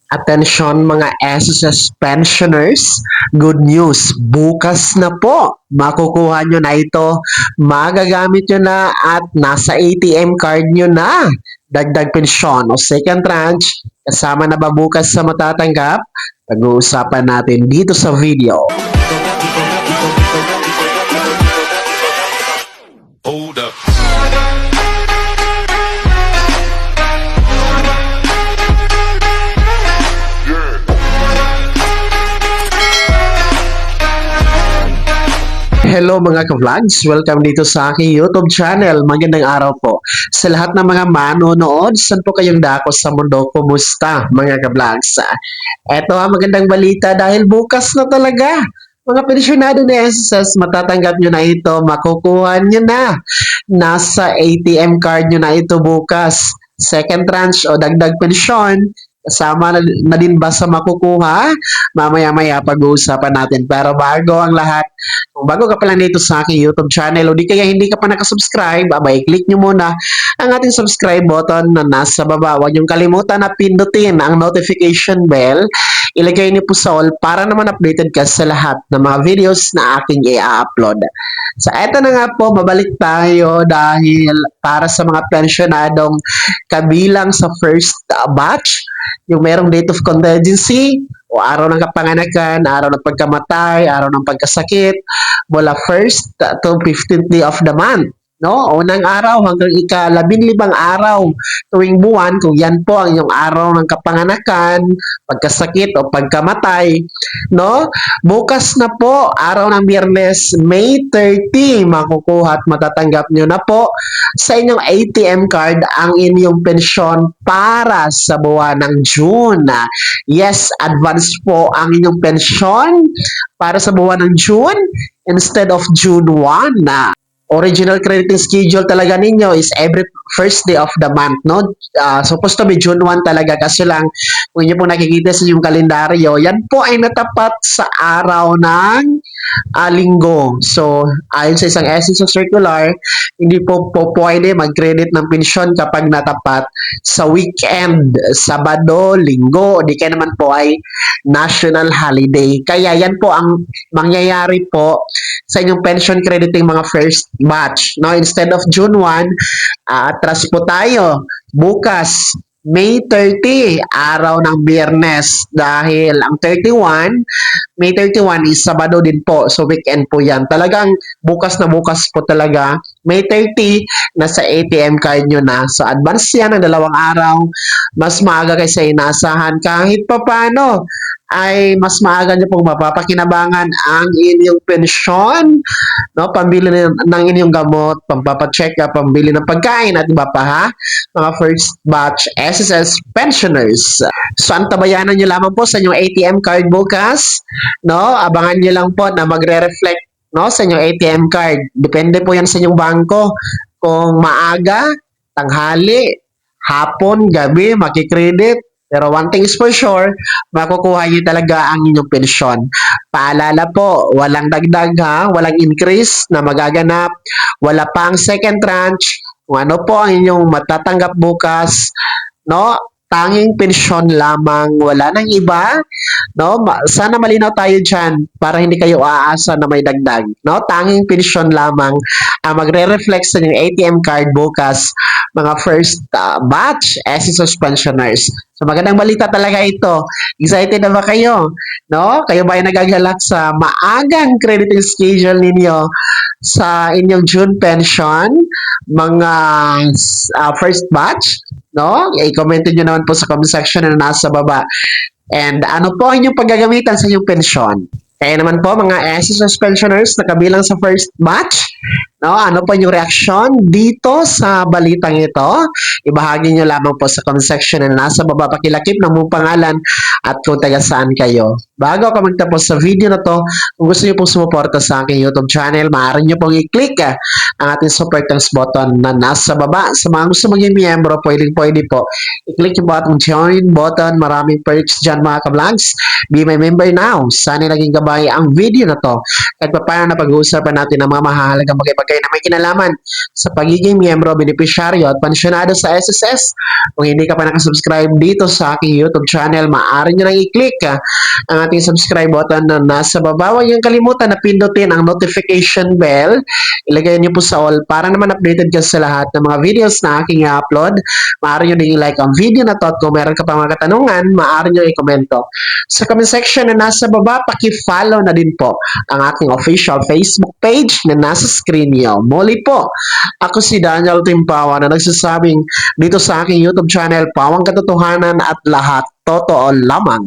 Atensyon mga SSS pensioners, good news, bukas na po makukuha nyo na ito, magagamit nyo na at nasa ATM card nyo na. Dagdag pensyon o second tranche, kasama na ba bukas sa matatanggap? Pag-uusapan natin dito sa video. Hold up. Hello mga ka-vlogs! Welcome dito sa aking YouTube channel. Magandang araw po. Sa lahat ng mga manonood, saan po kayong dako sa mundo? Kumusta mga ka-vlogs? Eto magandang balita dahil bukas na talaga. Mga pensyonado ni SSS, matatanggap nyo na ito, makukuha nyo na. Nasa ATM card nyo na ito bukas. Second tranche o dagdag pensyon, kasama na din ba sa makukuha? Mamaya-maya pag-uusapan natin. Pero bago ang lahat, kung bago ka pa lang dito sa aking YouTube channel o di kaya hindi ka pa nakasubscribe, abay, click nyo muna ang ating subscribe button na nasa baba. Huwag niyong kalimutan na pindutin ang notification bell. Ilagay niyo po sa all para naman updated ka sa lahat ng mga videos na aking i-upload. So, eto na nga po, mabalik tayo dahil para sa mga pensyonadong kabilang sa first batch, yung merong date of contingency, o araw ng kapanganakan, araw ng pagkamatay, araw ng pagkasakit, mula 1st to 15th day of the month. No? Unang araw hanggang ika-15 araw tuwing buwan, kung yan po ang inyong araw ng kapanganakan, pagkasakit o pagkamatay. No? Bukas na po, araw ng Biyernes, May 30, makukuha at matatanggap nyo na po sa inyong ATM card ang inyong pensyon para sa buwan ng June. Yes, advance po ang inyong pensyon para sa buwan ng June instead of June 1 na. Original crediting schedule talaga ninyo is every first day of the month, no? Supposed to be June 1 talaga kasi lang kung inyo po nakikita sa inyong kalendaryo, yan po ay natapat sa araw ng linggo. So, ayon sa isang SSS circular, hindi po pwede mag-credit ng pensyon kapag natapat sa weekend, Sabado, Linggo, o di kaya naman po ay national holiday. Kaya yan po ang mangyayari po sa inyong pension crediting mga first batch. No? Instead of June 1, atras po tayo. Bukas, May 30, araw ng Biyernes. Dahil ang 31, May 31 is Sabado din po. So weekend po yan. Talagang bukas na bukas po talaga. May 30, nasa ATM card nyo na. So advance yan ng 2 araw. Mas maaga kaysa inasahan. Kahit pa paano, ay mas maaga nyo pong mapapakinabangan ang inyong pensyon, no? Pambili ng inyong gamot, pampapacheck up, pambili ng pagkain at iba pa ha, mga first batch SSS pensioners. So antabayanan nyo lamang po sa inyong ATM card bukas, no? Abangan nyo lang po na magre-reflect, no, sa inyong ATM card. Depende po yan sa inyong bangko. Kung maaga, tanghali, hapon, gabi, makikredit. Pero one thing is for sure, makukuha niyo talaga ang inyong pensyon. Paalala po, walang dagdag ha, walang increase na magaganap, wala pang second tranche, kung ano po ang inyong matatanggap bukas, no? Tanging pensyon lamang, wala nang iba, no? Sana malinaw tayo dyan para hindi kayo aasa na may dagdag, no? Tanging pensyon lamang ang magre-reflect sa inyong ATM card bukas, mga first batch SSS pensioners. So magandang balita talaga ito. Excited na ba kayo? No? Kayo ba ay nagagalak sa maagang crediting schedule ninyo sa inyong June pension, mga first batch? No? I-comment nyo naman po sa comment section na nasa baba. And ano po ang inyong paggagamitan sa inyong pensyon? Kaya naman po mga SSS pensioners na kabilang sa first batch, no, ano po yung reaksyon dito sa balitang ito? Ibahagi nyo lamang po sa comment section na nasa baba, pakilakip ng mong pangalan at kung taga saan kayo. Bago ako magtapos sa video na to, kung gusto nyo pong sumuporta sa aking YouTube channel, maaari nyo pong i-click ang ating super thanks button na nasa baba. Sa mga gusto maging miyembro, pwede po. I-click yung button join button. Maraming perks dyan mga ka-vlogs. Be my member now. Sana naging gabay ang video na to. At paano na pag-uusapan natin ang mga mahalagang bagay bagay na may kinalaman sa pagiging miyembro, benepisyaryo at pensyonado sa SSS. Kung hindi ka pa nakasubscribe dito sa aking YouTube channel, maaari nyo nang i-click ang ating subscribe button na nasa baba. Huwag niyong kalimutan na pindutin ang notification bell. Ilagay niyo po sa all para naman updated ka sa lahat ng mga videos na aking i-upload. Maaari nyo din i-like ang video na to at kung meron ka pa mga katanungan, maaari nyo i-komento. Sa comment section na nasa baba, paki-follow na din po ang aking official Facebook page na nasa screen niyo. Muli po, ako si Daniel Timpawa na nagsasabing dito sa aking YouTube channel, Pawang Katotohanan at lahat totoo lamang.